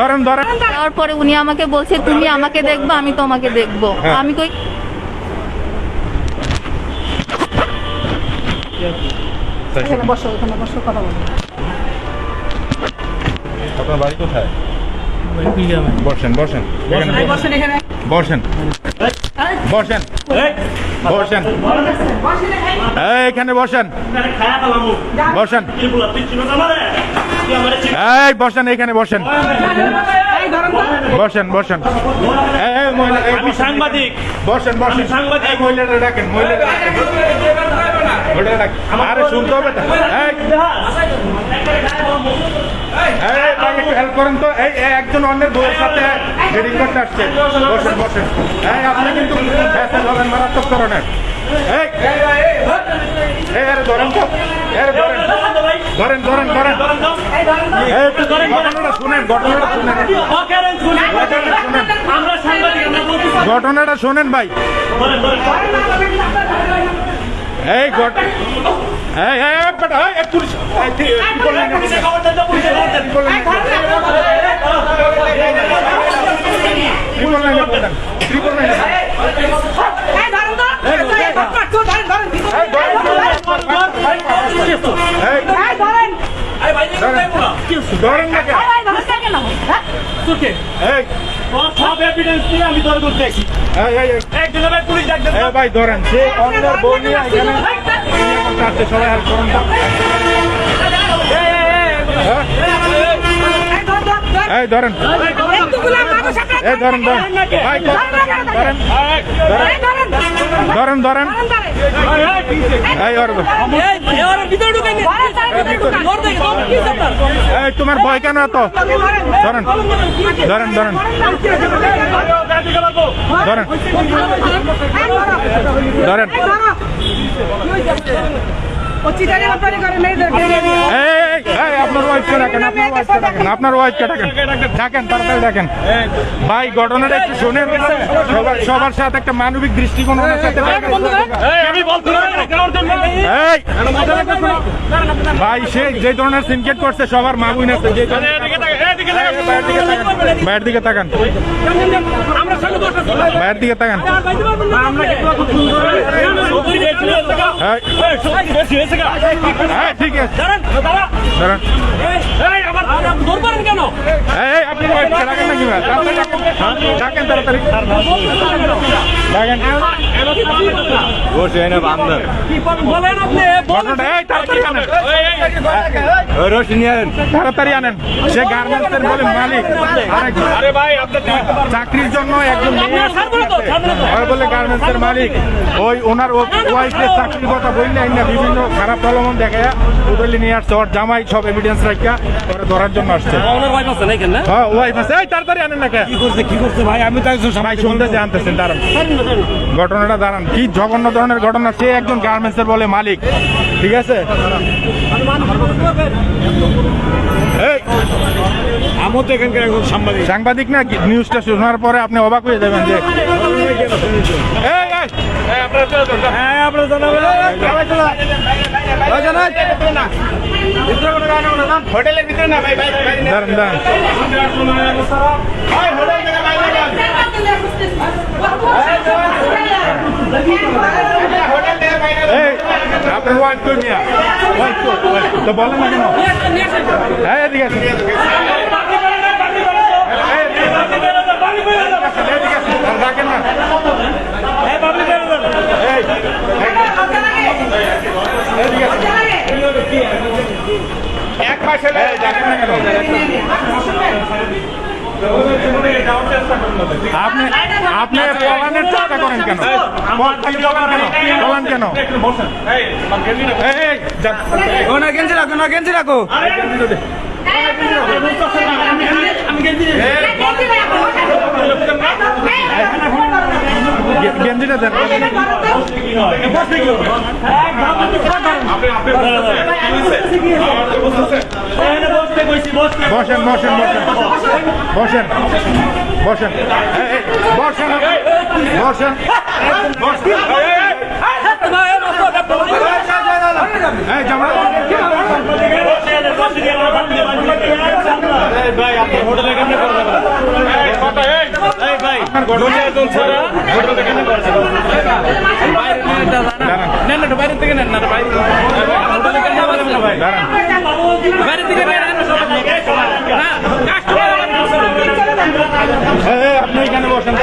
ধরেন ধরেন। তারপরে উনি আমাকে বলছে তুমি আমাকে দেখবা আমি তোমাকে দেখবো। আমি কই এখানে বসো, এখানে বসো, কথা বলো। আপনার বাড়ি কোথায়? বসেন বসেন এখানে বসেন, এখানে বসেন বসেন বসেন এইখানে বসেন বসেন এই বসেন এইখানে বসেন বসেন বসেন আমি সাংবাদিক। বসেন বসেন সাংবাদিক। মহিলাটা ডাকেন, মহিলাটা ডাকেন। আরে শুনতে হবে তো। একটু হেল্প করেন তো। এই একজন অন্যের বউয়ের সাথে মিটিং করতে আসছে। বসেন বসেন। এই আপনি কিন্তু ফ্যাশন হবেন মারাত্মক ধরনের। এই ধরেন তো, ধরেন ধরেন ধরেন ধরেন। একটু ঘটনাটা শুনেন, ঘটনাটা শুনেন, ঘটনাটা শোনেন ভাই। এই ভাই ধরেন, সে অন্যের বউ নিয়ে এখানে সবাই হেল্প করুন। এই ধরেন, এই ধরেন ধরেন ভাই, ধরেন ধরেন ধরেন। এই তোমার ভয় কেন এত? ধরেন ধরেন ধরেন ধরেন ধরেন। আপনার ওয়াইফকে ডাকেন, আপনার ওয়াইফকে ডাকেন, ডাকেন তাড়াতাড়ি ডাকেন। ভাই ঘটনাটা একটু শোনেন, সবার সাথে একটা মানবিক দৃষ্টিকোণ। ভাই সে যে ধরনের সিনকেট করছে সবার মা বোন আছে। বাইরের দিকে তাকান, বাইরের দিকে তাকান। ঠিক আছে ধরেন। আপনি ডাকেন নাকি? ডাকেন তাড়াতাড়ি ডাকেন। তাড়াতাড়ি আনেন। সে গার্মেন্টসের বলে মালিক, চাকরির জন্য একজন বলে গার্মেন্টসের মালিক। ওই ওনার ওয়াইফের চাকরির কথা বললে বিভিন্ন খারাপ প্রলোভন দেখে উদলি নিয়ে আসছে। ওর জামাই সব এভিডেন্স রাখা ওরা ধরার জন্য আসছে। হ্যাঁ ওয়াইফ আছে। তাড়াতাড়ি আনেন না। কি করছে ভাই? আমি তো ভাই শুনতে জানতেছেন। দাঁড়ান, ঘটনাটা দাঁড়ান। কি জঘন্য ধরনের ঘটনা। সে একজন গার্মেন্টসের বলে মালিক, ঠিক আছে? আমার তো এখানকার একজন সাংবাদিক। সাংবাদিক না, নিউজটা শোনার পরে আপনি অবাক হয়ে যাবেন যে হোটেলের ভিতরে না ভাই, আপনার ওয়াইফ তো নিয়ে তো বলেন না কেন? হ্যাঁ ঠিক আছে, রাখেন না। এক মাসে দেখেন না কেন? আপনি আপনি পলানের চেষ্টা করেন কেন? পলান কেন? গেঞ্জি রাখো না, গেঞ্জি রাখো। গেঞ্জিটা দেন। বসেন বসেন বসেন বসেন বসেন বসেন বসেন। ভাই আপনি হোটেলে কেমনে করবেন? দুজন ছাড়া হোটেল থেকে নেন বাইরে থেকে নেন না বাইরে হোটেল থেকে নেন না ভাই বাইরে থেকে নেন আপনি এখানে বসেন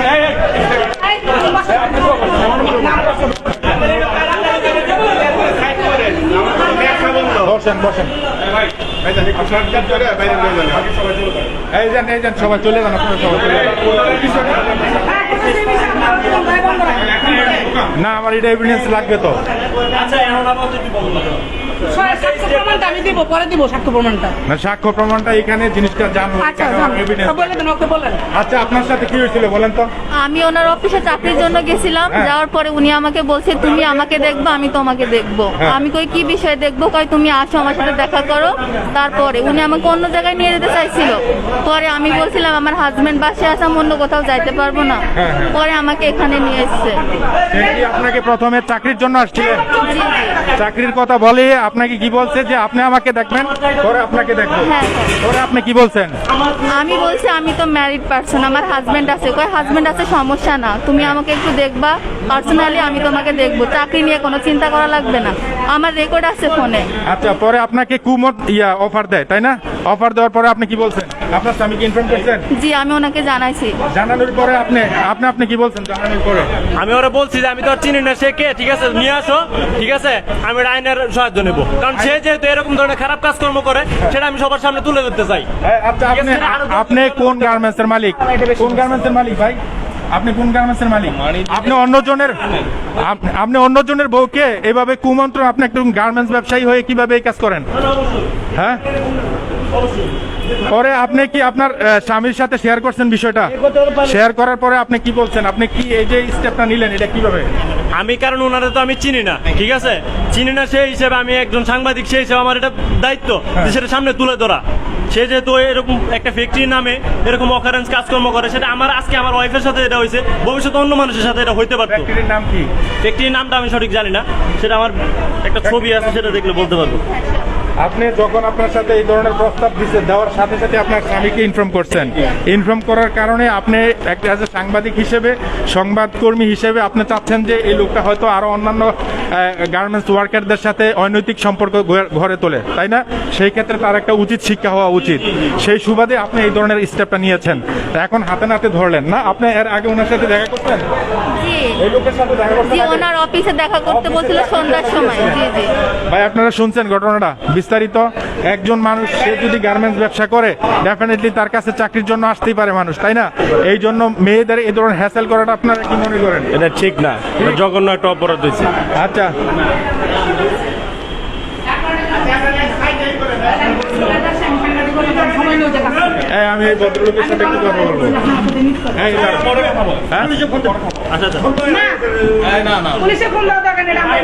বসেন বসেন এই যান সবাই চলে যান আপনারা সবাই চলে যান না আমার এটা এভিডেন্স লাগবে তো সাক্ষ্য প্রমাণটা আমি দিব, পরে দিব সাক্ষ্য প্রমাণটা। না সাক্ষ্য প্রমাণটা এখানে জিনিসটা জানবো আচ্ছা জান, বলেন ওকে বলেন। আচ্ছা আপনার সাথে কি হয়েছিল বলেন তো আমি ওনার অফিসে চাকরির জন্য গেছিলাম, হ্যাঁ। যাওয়ার পরে উনি আমাকে বলছে তুমি আমাকে দেখবা আমি তোমাকে দেখবো। হ্যাঁ। আমি কই কি বিষয়ে দেখবো, কই তুমি আসো আমার সাথে দেখা করো। তারপরে উনি আমাকে অন্য জায়গায় নিয়ে যেতে চাইছিল। পরে আমি বলছিলাম আমার হাজবেন্ড বাসায় আছে, আমি অন্য কোথাও যাইতে পারবো না। হ্যাঁ, হ্যাঁ। পরে আমাকে এখানে নিয়ে এসছে। সে কি আপনাকে প্রথমে চাকরির জন্য আসছিলেন? জি, জি। চাকরির কথা বলে আপনাকে কি বলছে যে আপনি আমাকে দেখবেন, পরে আপনাকে দেখবো, হ্যাঁ। পরে আপনি কি বলছেন? আমি বলছি আমি তো ম্যারিড পারসন, আমার হাজবেন্ড আছে। কই হাজবেন্ড আছে সমস্যা না, তুমি আমাকে একটু দেখবা, পার্সোনালি আমি তোমাকে দেখবো, চাকরি নিয়ে কোনো চিন্তা করা লাগবে না, আমার রেকর্ড আছে ফোনে। আচ্ছা পরে আপনাকে কুমত অফার দেয় তাই না? অফার দেওয়ার পরে আপনি কি বলছেন? আপনার স্বামীকে ইনফর্ম করছেন? জি আমি ওনাকে জানাইছি। জানানোর পরে আপনি আপনি কি বলছেন জানানোর পরে? আমি ওরা বলছি যে আমি তো আর চিনি না সে কে, ঠিক আছে নিয়ে আসো, ঠিক আছে আমি ওর আইনের সাহায্য নেবো, কারণ সে যেহেতু এরকম ধরনের খারাপ কাজকর্ম করে সেটা আমি সবার সামনে তুলে ধরতে চাই। আচ্ছা আপনি কোন গার্মেন্টসের মালিক? কোন গার্মেন্টসের মালিক ভাই? আপনি কোন গার্মেন্টসের মালিক? আপনি অন্যজনের বউকে এভাবে কুমন্ত্রণ, আপনি একটু গার্মেন্টস ব্যবসায়ী হয়ে কিভাবে এই কাজ করেন? হ্যাঁ পরে আপনি কি আপনার স্বামীর সাথে শেয়ার করছেন বিষয়টা? শেয়ার করার পরে আপনি কি বলছেন? আপনি কি এই যে স্টেপটা নিলেন এটা কিভাবে? আমি কারণ ওনারা তো আমি চিনি না, ঠিক আছে চিনি না সেই হিসেবে আমি একজন সাংবাদিক, সেই হিসেবে আমার এটা দায়িত্ব যে সেটা সামনে তুলে ধরা। সে যেহেতু এরকম একটা ফ্যাক্টরির নামে এরকম অকারেন্স কাজকর্ম করে, সেটা আজকে আমার ওয়াইফের সাথে এটা হয়েছে, ভবিষ্যতে অন্য মানুষের সাথে এটা হইতে পারতো। ফ্যাক্টরির নাম কি? ফ্যাক্টরির নামটা আমি সঠিক জানি না, সেটা আমার একটা ছবি আছে, সেটা দেখলে বলতে পারবো। আপনি যখন আপনার সাথে এই ধরনের প্রস্তাব দিচ্ছে, দেওয়ার সাথে সাথে আপনার স্বামীকে ইনফর্ম করছেন। ইনফর্ম করার কারণে আপনি একটা অ্যাজ এ সাংবাদিক হিসেবে, সংবাদকর্মী হিসেবে আপনি চাচ্ছেন যে এই লোকটা হয়তো আরো অন্যান্য গার্মেন্টস ওয়ার্কারদের সাথে অনৈতিক সম্পর্ক গড়ে তোলে, তাই না? সেই ক্ষেত্রে তার একটা উচিত শিক্ষা হওয়া উচিত। সেই সুবাদে আপনি এই ধরনের স্টেপটা নিয়েছেন। এখন হাতে নাতে ধরলেন না? আপনি এর আগে ওনার সাথে দেখা করতেন? জি এই লোকের সাথে দেখা করতেন? জি ওনার অফিসে দেখা করতে বলছিল সন্ধ্যার সময়। জি জি ভাই আপনারা শুনছেন ঘটনাটা বিস্তারিত? একজন মানুষ সে যদি গার্মেন্টস ব্যবসা করে, ডেফিনেটলি তার কাছে চাকরির জন্য আসতেই পারে মানুষ, তাই না? এই জন্য মেয়েদের এই ধরনের হ্যাসেল করাটা আপনারা কি মনে করেন? এটা ঠিক না, এটা জঘন্য একটা অপরাধ হয়েছে। আচ্ছা আমি এই ভদ্রলোকের সাথে একটু কথা বলবো। এই দাঁড়াও। হ্যাঁ? আচ্ছা আচ্ছা পুলিশে ফোন দাও, দরকার নেই, আমরা